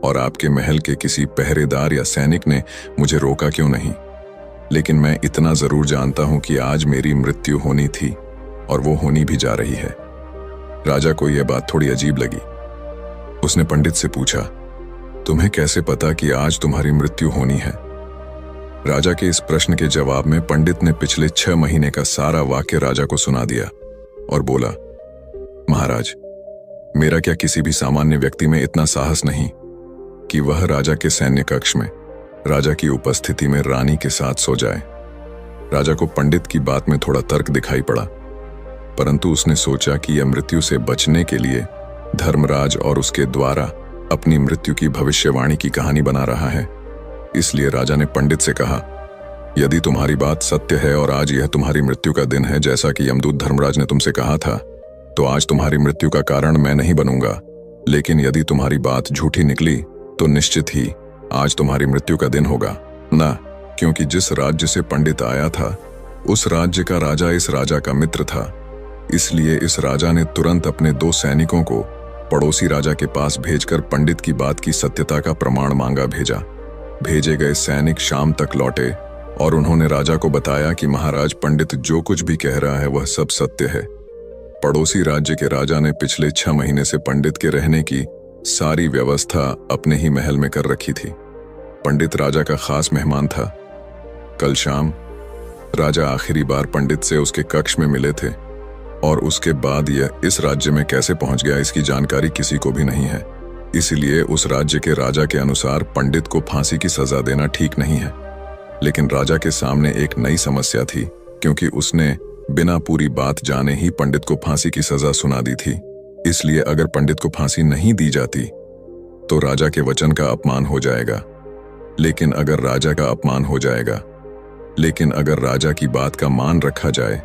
और आपके महल के किसी पहरेदार या सैनिक ने मुझे रोका क्यों नहीं। लेकिन मैं इतना जरूर जानता हूं कि आज मेरी मृत्यु होनी थी और वो होनी भी जा रही है। राजा को यह बात थोड़ी अजीब लगी। उसने पंडित से पूछा, तुम्हें कैसे पता कि आज तुम्हारी मृत्यु होनी है? राजा के इस प्रश्न के जवाब में पंडित ने पिछले 6 महीने का सारा वाक्य राजा को सुना दिया और बोला, महाराज, मेरा क्या किसी भी सामान्य व्यक्ति में इतना साहस नहीं कि वह राजा के सैन्य कक्ष में राजा की उपस्थिति में रानी के साथ सो जाए। राजा को पंडित की बात में थोड़ा तर्क दिखाई पड़ा, परंतु उसने सोचा कि यह मृत्यु से बचने के लिए धर्मराज और उसके द्वारा अपनी मृत्यु की भविष्यवाणी की कहानी बना रहा है। इसलिए राजा ने पंडित से कहा, यदि तुम्हारी बात सत्य है और आज यह तुम्हारी मृत्यु का दिन है जैसा कि यमदूत धर्मराज ने तुमसे कहा था, तो आज तुम्हारी मृत्यु का कारण मैं नहीं बनूंगा। लेकिन यदि तुम्हारी बात झूठी निकली तो निश्चित ही आज तुम्हारी मृत्यु का दिन होगा ना, क्योंकि जिस राज्य से पंडित आया था उस राज्य का राजा इस राजा का मित्र था। इसलिए इस राजा ने तुरंत अपने 2 सैनिकों को पड़ोसी राजा के पास भेजकर पंडित की बात की सत्यता का प्रमाण मांगा भेजा। भेजे गए सैनिक शाम तक लौटे और उन्होंने राजा को बताया कि महाराज, पंडित जो कुछ भी कह रहा है वह सब सत्य है। पड़ोसी राज्य के राजा ने पिछले 6 महीने से पंडित के रहने की सारी व्यवस्था अपने ही महल में कर रखी थी। पंडित राजा का खास मेहमान था। कल शाम राजा आखिरी बार पंडित से उसके कक्ष में मिले थे और उसके बाद यह इस राज्य में कैसे पहुंच गया इसकी जानकारी किसी को भी नहीं है। इसलिए उस राज्य के राजा के अनुसार पंडित को फांसी की सजा देना ठीक नहीं है। लेकिन राजा के सामने एक नई समस्या थी, क्योंकि उसने बिना पूरी बात जाने ही पंडित को फांसी की सजा सुना दी थी। इसलिए अगर पंडित को फांसी नहीं दी जाती तो राजा के वचन का अपमान हो जाएगा। लेकिन अगर राजा की बात का मान रखा जाए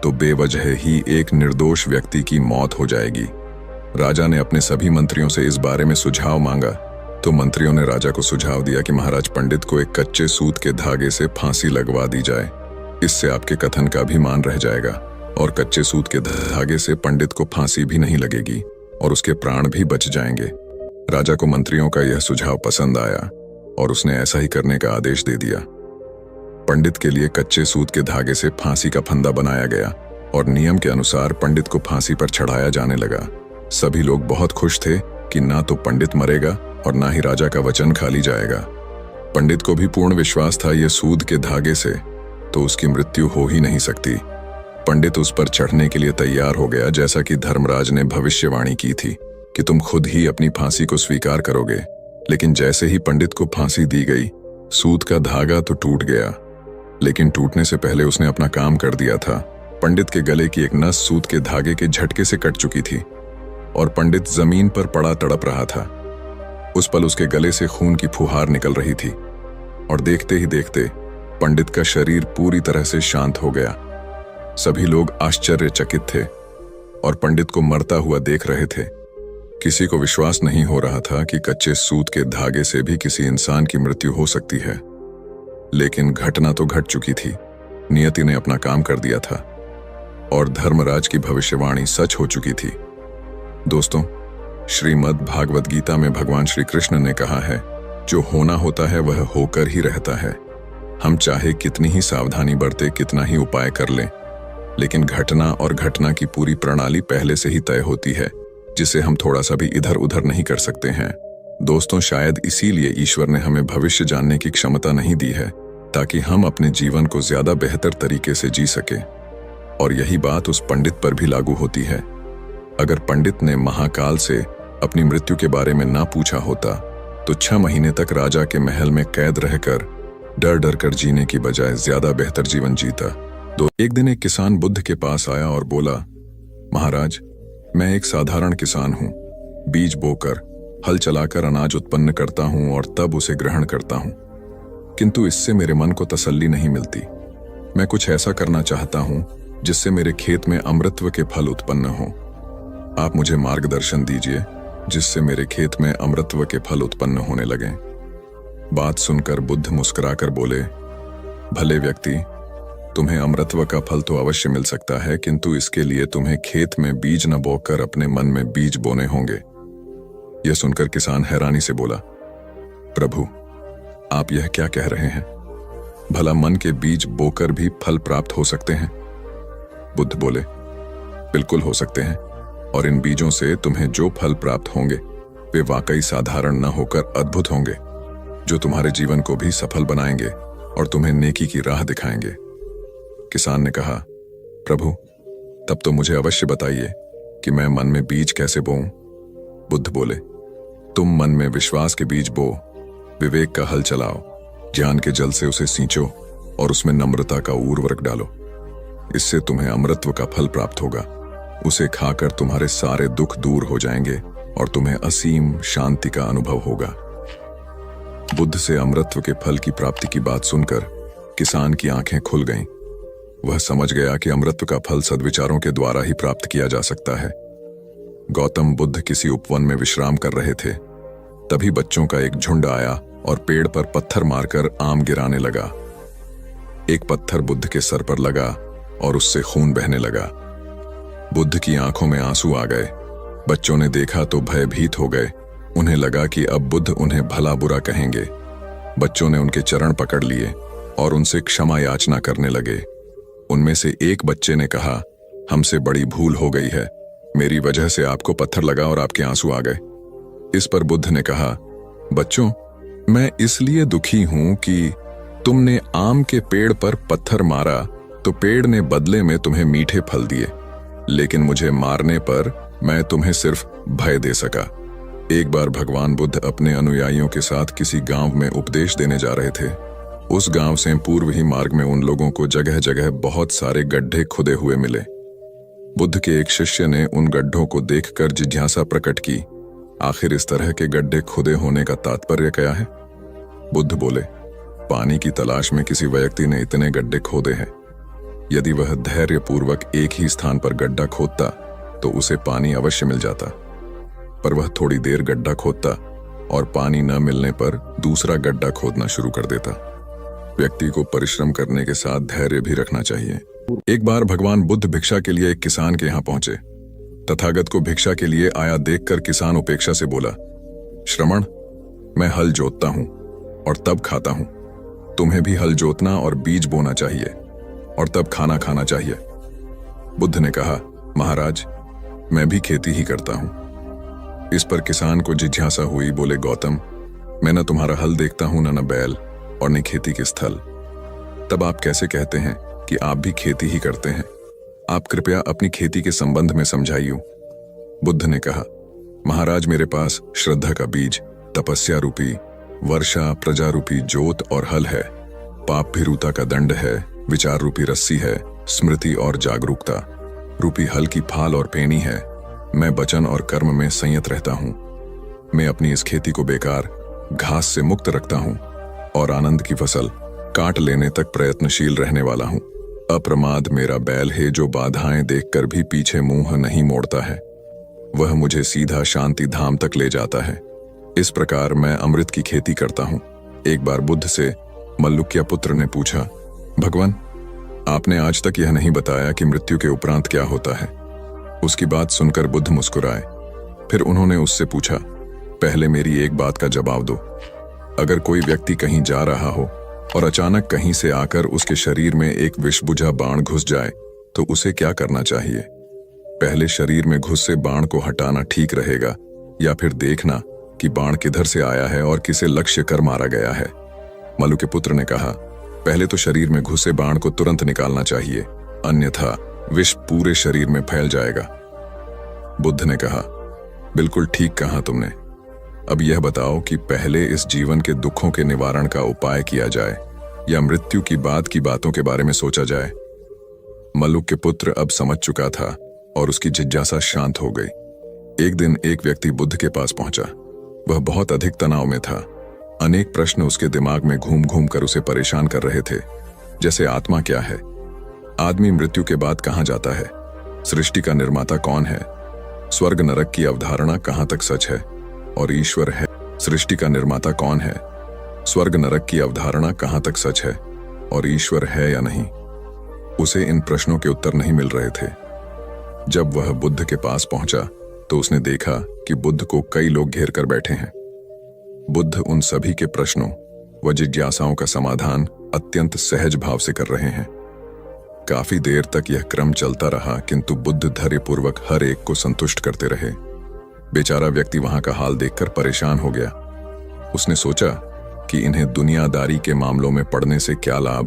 तो बेवजह ही एक निर्दोष व्यक्ति की मौत हो जाएगी। राजा ने अपने सभी मंत्रियों से इस बारे में सुझाव मांगा तो मंत्रियों ने राजा को सुझाव दिया कि महाराज, पंडित को एक कच्चे सूत के धागे से फांसी लगवा दी जाए। इससे आपके कथन का भी मान रह जाएगा और कच्चे सूत के धागे से पंडित को फांसी भी नहीं लगेगी और उसके प्राण भी बच जाएंगे। राजा को मंत्रियों का यह सुझाव पसंद आया और उसने ऐसा ही करने का आदेश दे दिया। पंडित के लिए कच्चे सूत के धागे से फांसी का फंदा बनाया गया और नियम के अनुसार पंडित को फांसी पर चढ़ाया जाने लगा। सभी लोग बहुत खुश थे कि ना तो पंडित मरेगा और ना ही राजा का वचन खाली जाएगा। पंडित को भी पूर्ण विश्वास था यह सूद के धागे से तो उसकी मृत्यु हो ही नहीं सकती। पंडित उस पर चढ़ने के लिए तैयार हो गया, जैसा कि धर्मराज ने भविष्यवाणी की थी कि तुम खुद ही अपनी फांसी को स्वीकार करोगे। लेकिन जैसे ही पंडित को फांसी दी गई, सूत का धागा तो टूट गया, लेकिन टूटने से पहले उसने अपना काम कर दिया था। पंडित के गले की एक नस सूत के धागे के झटके से कट चुकी थी और पंडित जमीन पर पड़ा तड़प रहा था। उस पल उसके गले से खून की फुहार निकल रही थी और देखते ही देखते पंडित का शरीर पूरी तरह से शांत हो गया। सभी लोग आश्चर्यचकित थे और पंडित को मरता हुआ देख रहे थे। किसी को विश्वास नहीं हो रहा था कि कच्चे सूत के धागे से भी किसी इंसान की मृत्यु हो सकती है। लेकिन घटना तो घट चुकी थी। नियति ने अपना काम कर दिया था और धर्मराज की भविष्यवाणी सच हो चुकी थी। दोस्तों, श्रीमद् भागवत गीता में भगवान श्री कृष्ण ने कहा है, जो होना होता है वह होकर ही रहता है। हम चाहे कितनी ही सावधानी बरते, कितना ही उपाय कर लें, लेकिन घटना और घटना की पूरी प्रणाली पहले से ही तय होती है, जिसे हम थोड़ा सा भी इधर उधर नहीं कर सकते हैं। दोस्तों, शायद इसीलिए ईश्वर ने हमें भविष्य जानने की क्षमता नहीं दी है, ताकि हम अपने जीवन को ज्यादा बेहतर तरीके से जी सके। और यही बात उस पंडित पर भी लागू होती है। अगर पंडित ने महाकाल से अपनी मृत्यु के बारे में ना पूछा होता तो 6 महीने तक राजा के महल में कैद रहकर डर डर कर जीने की बजाय ज्यादा बेहतर जीवन जीता। एक दिन एक किसान बुद्ध के पास आया और बोला, महाराज, मैं एक साधारण किसान हूं। बीज बोकर, हल चलाकर अनाज उत्पन्न करता हूं और तब उसे ग्रहण करता हूं, किंतु इससे मेरे मन को तसल्ली नहीं मिलती। मैं कुछ ऐसा करना चाहता हूं जिससे मेरे खेत में अमृतत्व के फल उत्पन्न हों। आप मुझे मार्गदर्शन दीजिए जिससे मेरे खेत में अमृतत्व के फल उत्पन्न होने लगें। बात सुनकर बुद्ध मुस्कुराकर बोले, भले व्यक्ति, तुम्हें अमृतत्व का फल तो अवश्य मिल सकता है, किंतु इसके लिए तुम्हें खेत में बीज न बोकर अपने मन में बीज बोने होंगे। यह सुनकर किसान हैरानी से बोला, प्रभु, आप यह क्या कह रहे हैं? भला मन के बीज बोकर भी फल प्राप्त हो सकते हैं? बुद्ध बोले, बिल्कुल हो सकते हैं, और इन बीजों से तुम्हें जो फल प्राप्त होंगे वे वाकई साधारण न होकर अद्भुत होंगे, जो तुम्हारे जीवन को भी सफल बनाएंगे और तुम्हें नेकी की राह दिखाएंगे। किसान ने कहा, प्रभु, तब तो मुझे अवश्य बताइए कि मैं मन में बीज कैसे बोऊं? बुद्ध बोले, तुम मन में विश्वास के बीज बो, विवेक का हल चलाओ, ज्ञान के जल से उसे सींचो और उसमें नम्रता का उर्वरक डालो। इससे तुम्हें अमृतत्व का फल प्राप्त होगा। उसे खाकर तुम्हारे सारे दुख दूर हो जाएंगे और तुम्हें असीम शांति का अनुभव होगा। बुद्ध से अमृतत्व के फल की प्राप्ति की बात सुनकर किसान की आंखें खुल गईं। वह समझ गया कि अमृतत्व का फल सद्विचारों के द्वारा ही प्राप्त किया जा सकता है। गौतम बुद्ध किसी उपवन में विश्राम कर रहे थे। तभी बच्चों का एक झुंड आया और पेड़ पर पत्थर मारकर आम गिराने लगा। एक पत्थर बुद्ध के सर पर लगा और उससे खून बहने लगा। बुद्ध की आंखों में आंसू आ गए। बच्चों ने देखा तो भयभीत हो गए। उन्हें लगा कि अब बुद्ध उन्हें भला बुरा कहेंगे। बच्चों ने उनके चरण पकड़ लिए और उनसे क्षमा याचना करने लगे। उनमें से एक बच्चे ने कहा, हमसे बड़ी भूल हो गई है, मेरी वजह से आपको पत्थर लगा और आपके आंसू आ गए। इस पर बुद्ध ने कहा, बच्चों, मैं इसलिए दुखी हूं कि तुमने आम के पेड़ पर पत्थर मारा तो पेड़ ने बदले में तुम्हें मीठे फल दिए, लेकिन मुझे मारने पर मैं तुम्हें सिर्फ भय दे सका। एक बार भगवान बुद्ध अपने अनुयायियों के साथ किसी गांव में उपदेश देने जा रहे थे। उस गांव से पूर्व ही मार्ग में उन लोगों को जगह जगह बहुत सारे गड्ढे खुदे हुए मिले। बुद्ध के एक शिष्य ने उन गड्ढों को देखकर जिज्ञासा प्रकट की, आखिर इस तरह के गड्ढे खुदे होने का तात्पर्य क्या है? बुद्ध बोले, पानी की तलाश में किसी व्यक्ति ने इतने गड्ढे खोदे हैं। यदि वह धैर्यपूर्वक एक ही स्थान पर गड्ढा खोदता तो उसे पानी अवश्य मिल जाता, पर वह थोड़ी देर गड्ढा खोदता और पानी न मिलने पर दूसरा गड्ढा खोदना शुरू कर देता। व्यक्ति को परिश्रम करने के साथ धैर्य भी रखना चाहिए। एक बार भगवान बुद्ध भिक्षा के लिए एक किसान के यहाँ पहुंचे। तथागत को भिक्षा के लिए आया देखकर किसान उपेक्षा से बोला, श्रमण, मैं हल जोतता हूं और तब खाता हूं। तुम्हें भी हल जोतना और बीज बोना चाहिए और तब खाना खाना चाहिए। बुद्ध ने कहा, महाराज, मैं भी खेती ही करता हूं। इस पर किसान को जिज्ञासा हुई। बोले, गौतम, मैं न तुम्हारा हल देखता हूं, न बैल और न खेती के स्थल। तब आप कैसे कहते हैं कि आप भी खेती ही करते हैं? आप कृपया अपनी खेती के संबंध में समझाइए। बुद्ध ने कहा, महाराज, मेरे पास श्रद्धा का बीज, तपस्या रूपी वर्षा, प्रजा रूपी जोत और हल है। पाप भीरुता का दंड है, विचार रूपी रस्सी है, स्मृति और जागरूकता रूपी हल की फाल और पेनी है। मैं वचन और कर्म में संयत रहता हूं। मैं अपनी इस खेती को बेकार, घास से मुक्त रखता हूं और आनंद की फसल, काट लेने तक प्रयत्नशील रहने वाला हूं। अप्रमाद मेरा बैल है जो बाधाएं देखकर भी पीछे मुंह नहीं मोड़ता है। वह मुझे सीधा शांति धाम तक ले जाता है। इस प्रकार मैं अमृत की खेती करता हूं। एक बार बुद्ध से मल्लुक्य पुत्र ने पूछा, भगवान, आपने आज तक यह नहीं बताया कि मृत्यु के उपरांत क्या होता है। उसकी बात सुनकर बुद्ध मुस्कुराए। फिर उन्होंने उससे पूछा, पहले मेरी एक बात का जवाब दो। अगर कोई व्यक्ति कहीं जा रहा हो और अचानक कहीं से आकर उसके शरीर में एक विषबुझा बाण घुस जाए तो उसे क्या करना चाहिए? पहले शरीर में घुस से बाण को हटाना ठीक रहेगा या फिर देखना कि बाण किधर से आया है और किसे लक्ष्य कर मारा गया है? मल्लु के पुत्र ने कहा, पहले तो शरीर में घुसे बाण को तुरंत निकालना चाहिए, अन्यथा विष पूरे शरीर में फैल जाएगा। बुद्ध ने कहा, बिल्कुल ठीक कहा तुमने। अब यह बताओ कि पहले इस जीवन के दुखों के निवारण का उपाय किया जाए या मृत्यु की बाद की बातों के बारे में सोचा जाए? मल्लुक के पुत्र अब समझ चुका था और उसकी जिज्ञासा शांत हो गई। एक दिन एक व्यक्ति बुद्ध के पास पहुंचा। वह बहुत अधिक तनाव में था। अनेक प्रश्न उसके दिमाग में घूम घूम कर उसे परेशान कर रहे थे, जैसे आत्मा क्या है, आदमी मृत्यु के बाद कहां जाता है, सृष्टि का निर्माता कौन है, स्वर्ग नरक की अवधारणा कहां तक सच है और ईश्वर है, सृष्टि का निर्माता कौन है, स्वर्ग नरक की अवधारणा कहां तक सच है और ईश्वर है या नहीं। उसे इन प्रश्नों के उत्तर नहीं मिल रहे थे। जब वह बुद्ध के पास पहुंचा तो उसने देखा कि बुद्ध को कई लोग घेर कर बैठे हैं। बुद्ध उन सभी के प्रश्नों व जिज्ञासाओं का समाधान अत्यंत सहज भाव से कर रहे हैं। काफी देर तक यह क्रम चलता रहा, किंतु बुद्ध धैर्यपूर्वक हर एक को संतुष्ट करते रहे। बेचारा व्यक्ति वहां का हाल देखकर परेशान हो गया। उसने सोचा कि इन्हें दुनियादारी के मामलों में पड़ने से क्या लाभ,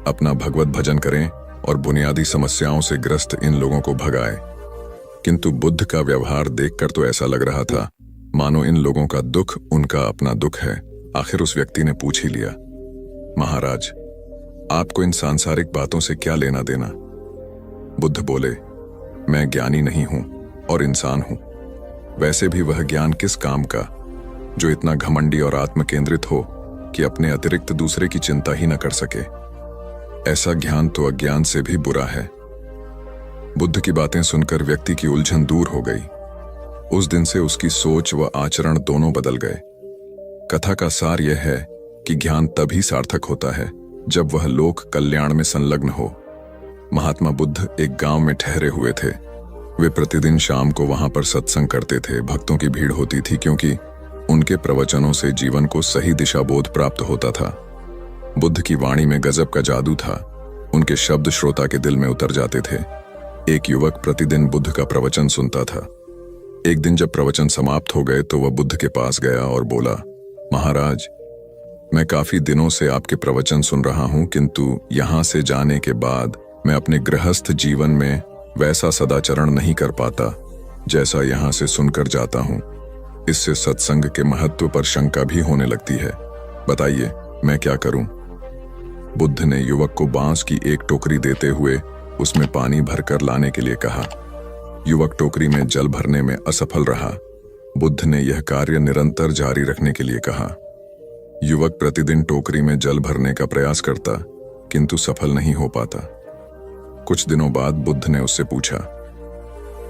अपना भगवत भजन करें और बुनियादी समस्याओं से ग्रस्त इन लोगों को भगाए। किंतु बुद्ध का व्यवहार देखकर तो ऐसा लग रहा था मानो इन लोगों का दुख उनका अपना दुख है। आखिर उस व्यक्ति ने पूछ ही लिया, महाराज, आपको इन सांसारिक बातों से क्या लेना देना? बुद्ध बोले, मैं ज्ञानी नहीं हूं और इंसान हूं। वैसे भी वह ज्ञान किस काम का जो इतना घमंडी और आत्मकेंद्रित हो कि अपने अतिरिक्त दूसरे की चिंता ही न कर सके। ऐसा ज्ञान तो अज्ञान से भी बुरा है। बुद्ध की बातें सुनकर व्यक्ति की उलझन दूर हो गई। उस दिन से उसकी सोच व आचरण दोनों बदल गए। कथा का सार यह है कि ज्ञान तभी सार्थक होता है जब वह लोक कल्याण में संलग्न हो। महात्मा बुद्ध एक गांव में ठहरे हुए थे। वे प्रतिदिन शाम को वहां पर सत्संग करते थे। भक्तों की भीड़ होती थी क्योंकि उनके प्रवचनों से जीवन को सही दिशा बोध प्राप्त होता था। बुद्ध की वाणी में गजब का जादू था। उनके शब्द श्रोता के दिल में उतर जाते थे। एक युवक प्रतिदिन बुद्ध का प्रवचन सुनता था। एक दिन जब प्रवचन समाप्त हो गए तो वह बुद्ध के पास गया और बोला, महाराज, मैं काफी दिनों से आपके प्रवचन सुन रहा हूं, किंतु यहां से जाने के बाद मैं अपने गृहस्थ जीवन में वैसा सदाचरण नहीं कर पाता जैसा यहां से सुनकर जाता हूं। इससे सत्संग के महत्व पर शंका भी होने लगती है। बताइए, मैं क्या करूं? बुद्ध ने युवक को बांस की एक टोकरी देते हुए उसमें पानी भरकर लाने के लिए कहा। युवक टोकरी में जल भरने में असफल रहा। बुद्ध ने यह कार्य निरंतर जारी रखने के लिए कहा। युवक प्रतिदिन टोकरी में जल भरने का प्रयास करता, किंतु सफल नहीं हो पाता। कुछ दिनों बाद बुद्ध ने उससे पूछा,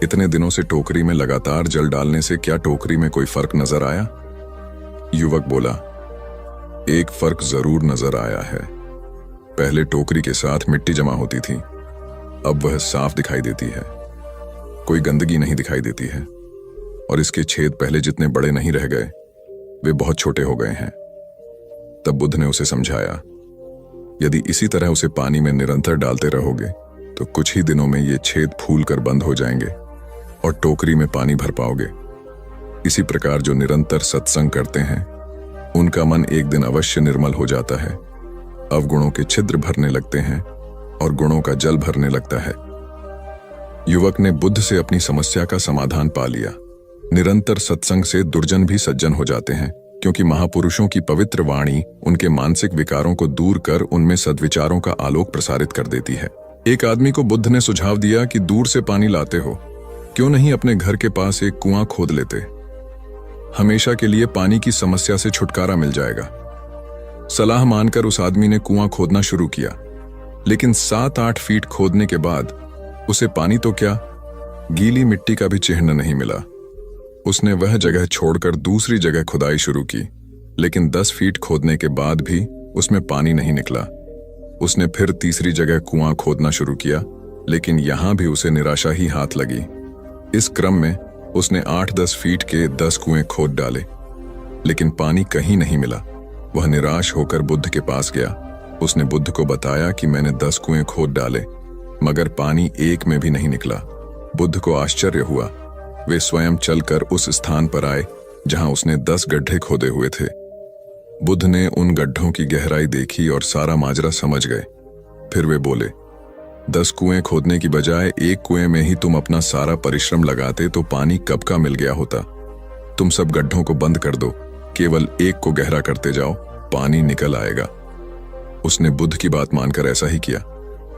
इतने दिनों से टोकरी में लगातार जल डालने से क्या टोकरी में कोई फर्क नजर आया? युवक बोला, एक फर्क जरूर नजर आया है। पहले टोकरी के साथ मिट्टी जमा होती थी, अब वह साफ दिखाई देती है। कोई गंदगी नहीं दिखाई देती है और इसके छेद पहले जितने बड़े नहीं रह गए, वे बहुत छोटे हो गए हैं। तब बुद्ध ने उसे समझाया, यदि इसी तरह उसे पानी में निरंतर डालते रहोगे तो कुछ ही दिनों में ये छेद फूल कर बंद हो जाएंगे और टोकरी में पानी भर पाओगे। इसी प्रकार जो निरंतर सत्संग करते हैं उनका मन एक दिन अवश्य निर्मल हो जाता है। अवगुणों के छिद्र भरने लगते हैं और गुणों का जल भरने लगता है। युवक ने बुद्ध से अपनी समस्या का समाधान पा लिया। निरंतर सत्संग से दुर्जन भी सज्जन हो जाते हैं, क्योंकि महापुरुषों की पवित्र वाणी उनके मानसिक विकारों को दूर कर उनमें सद्विचारों का आलोक प्रसारित कर देती है। एक आदमी को बुद्ध ने सुझाव दिया कि दूर से पानी लाते हो, क्यों नहीं अपने घर के पास एक कुआं खोद लेते? हमेशा के लिए पानी की समस्या से छुटकारा मिल जाएगा। सलाह मानकर उस आदमी ने कुआं खोदना शुरू किया, लेकिन 7-8 फीट खोदने के बाद उसे पानी तो क्या, गीली मिट्टी का भी चिन्ह नहीं मिला। उसने वह जगह छोड़कर दूसरी जगह खुदाई शुरू की, लेकिन 10 फीट खोदने के बाद भी उसमें पानी नहीं निकला। उसने फिर तीसरी जगह कुआं खोदना शुरू किया, लेकिन यहां भी उसे निराशा ही हाथ लगी। इस क्रम में उसने 8-10 फीट के 10 कुएं खोद डाले, लेकिन पानी कहीं नहीं मिला। वह निराश होकर बुद्ध के पास गया। उसने बुद्ध को बताया कि मैंने 10 कुएं खोद डाले, मगर पानी एक में भी नहीं निकला। बुद्ध को आश्चर्य हुआ। वे स्वयं चलकर उस स्थान पर आए जहां उसने 10 गड्ढे खोदे हुए थे। बुद्ध ने उन गड्ढों की गहराई देखी और सारा माजरा समझ गए। फिर वे बोले, 10 कुएं खोदने की बजाय एक कुएं में ही तुम अपना सारा परिश्रम लगाते तो पानी कब का मिल गया होता। तुम सब गड्ढों को बंद कर दो, केवल एक को गहरा करते जाओ, पानी निकल आएगा। उसने बुद्ध की बात मानकर ऐसा ही किया।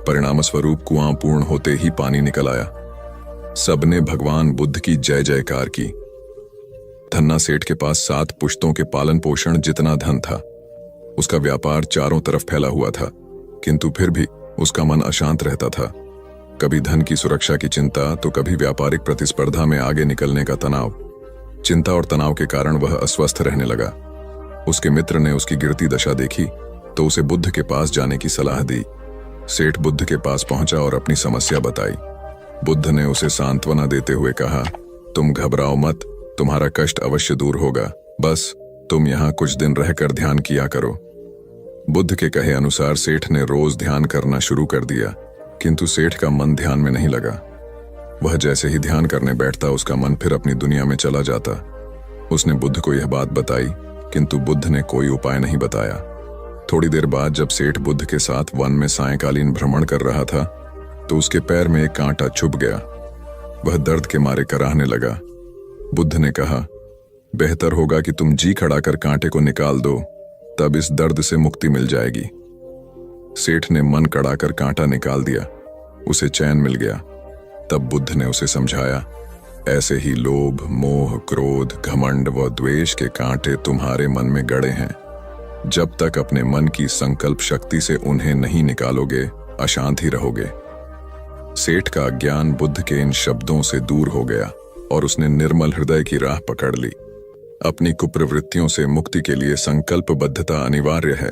परिणाम स्वरूप कुआं पूर्ण होते ही पानी निकल आया। सबने भगवान बुद्ध की जय जयकार की। धन्ना सेठ के पास 7 पुश्तों के पालन पोषण जितना धन था। उसका व्यापार चारों तरफ फैला हुआ था, किंतु फिर भी उसका मन अशांत रहता था। कभी धन की सुरक्षा की चिंता तो कभी व्यापारिक प्रतिस्पर्धा में आगे निकलने का तनाव। चिंता और तनाव के कारण वह अस्वस्थ रहने लगा। उसके मित्र ने उसकी गिरती दशा देखी तो उसे बुद्ध के पास जाने की सलाह दी। सेठ बुद्ध के पास पहुंचा और अपनी समस्या बताई। बुद्ध ने उसे सांत्वना देते हुए कहा, तुम घबराओ मत, तुम्हारा कष्ट अवश्य दूर होगा, बस तुम यहाँ कुछ दिन रहकर ध्यान किया करो। बुद्ध के कहे अनुसार सेठ ने रोज ध्यान करना शुरू कर दिया, किंतु सेठ का मन ध्यान में नहीं लगा। वह जैसे ही ध्यान करने बैठता उसका मन फिर अपनी दुनिया में चला जाता। उसने बुद्ध को यह बात बताई, किंतु बुद्ध ने कोई उपाय नहीं बताया। थोड़ी देर बाद जब सेठ बुद्ध के साथ वन में सायंकालीन भ्रमण कर रहा था तो उसके पैर में एक कांटा चुभ गया। वह दर्द के मारे कराहने लगा। बुद्ध ने कहा, बेहतर होगा कि तुम जी खड़ा कर कांटे को निकाल दो, तब इस दर्द से मुक्ति मिल जाएगी। सेठ ने मन कड़ाकर कांटा निकाल दिया। उसे चैन मिल गया। तब बुद्ध ने उसे समझाया, ऐसे ही लोभ, मोह, क्रोध, घमंड व द्वेष के कांटे तुम्हारे मन में गड़े हैं। जब तक अपने मन की संकल्प शक्ति से उन्हें नहीं निकालोगे, अशांत ही रहोगे। सेठ का ज्ञान बुद्ध के इन शब्दों से दूर हो गया और उसने निर्मल हृदय की राह पकड़ ली। अपनी कुप्रवृत्तियों से मुक्ति के लिए संकल्पबद्धता अनिवार्य है।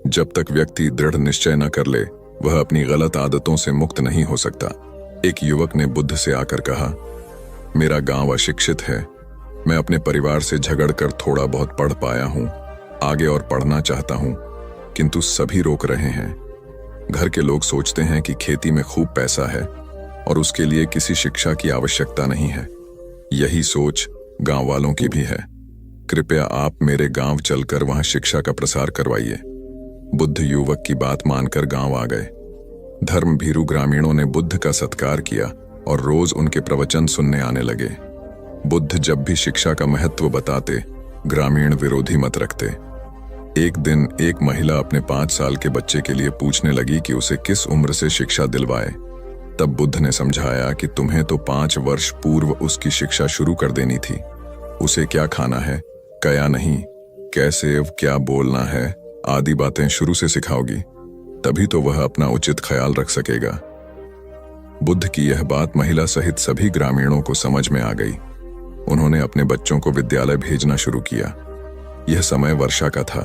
जब तक व्यक्ति दृढ़ निश्चय न कर ले, वह अपनी गलत आदतों से मुक्त नहीं हो सकता। एक युवक ने बुद्ध से आकर कहा, मेरा गांव अशिक्षित है, मैं अपने परिवार से झगड़कर थोड़ा बहुत पढ़ पाया हूं, आगे और पढ़ना चाहता हूं, किंतु सभी रोक रहे हैं। घर के लोग सोचते हैं कि खेती में खूब पैसा है और उसके लिए किसी शिक्षा की आवश्यकता नहीं है। यही सोच गांव वालों की भी है। कृपया आप मेरे गांव चलकर वहां शिक्षा का प्रसार करवाइए। बुद्ध युवक की बात मानकर गांव आ गए। धर्म भीरू ग्रामीणों ने बुद्ध का सत्कार किया और रोज उनके प्रवचन सुनने आने लगे। बुद्ध जब भी शिक्षा का महत्व बताते, ग्रामीण विरोधी मत रखते। एक दिन एक महिला अपने 5 साल के बच्चे के लिए पूछने लगी कि उसे किस उम्र से शिक्षा दिलवाए। तब बुद्ध ने समझाया कि तुम्हें तो 5 वर्ष पूर्व उसकी शिक्षा शुरू कर देनी थी। उसे क्या खाना है, क्या नहीं, कैसे क्या बोलना है आदि बातें शुरू से सिखाओगी, तभी तो वह अपना उचित ख्याल रख सकेगा। बुद्ध की यह बात महिला सहित सभी ग्रामीणों को समझ में आ गई। उन्होंने अपने बच्चों को विद्यालय भेजना शुरू किया। यह समय वर्षा का था।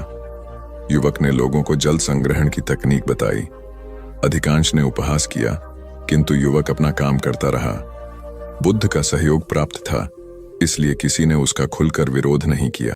युवक ने लोगों को जल संग्रहण की तकनीक बताई। अधिकांश ने उपहास किया, किंतु युवक अपना काम करता रहा। बुद्ध का सहयोग प्राप्त था, इसलिए किसी ने उसका खुलकर विरोध नहीं किया।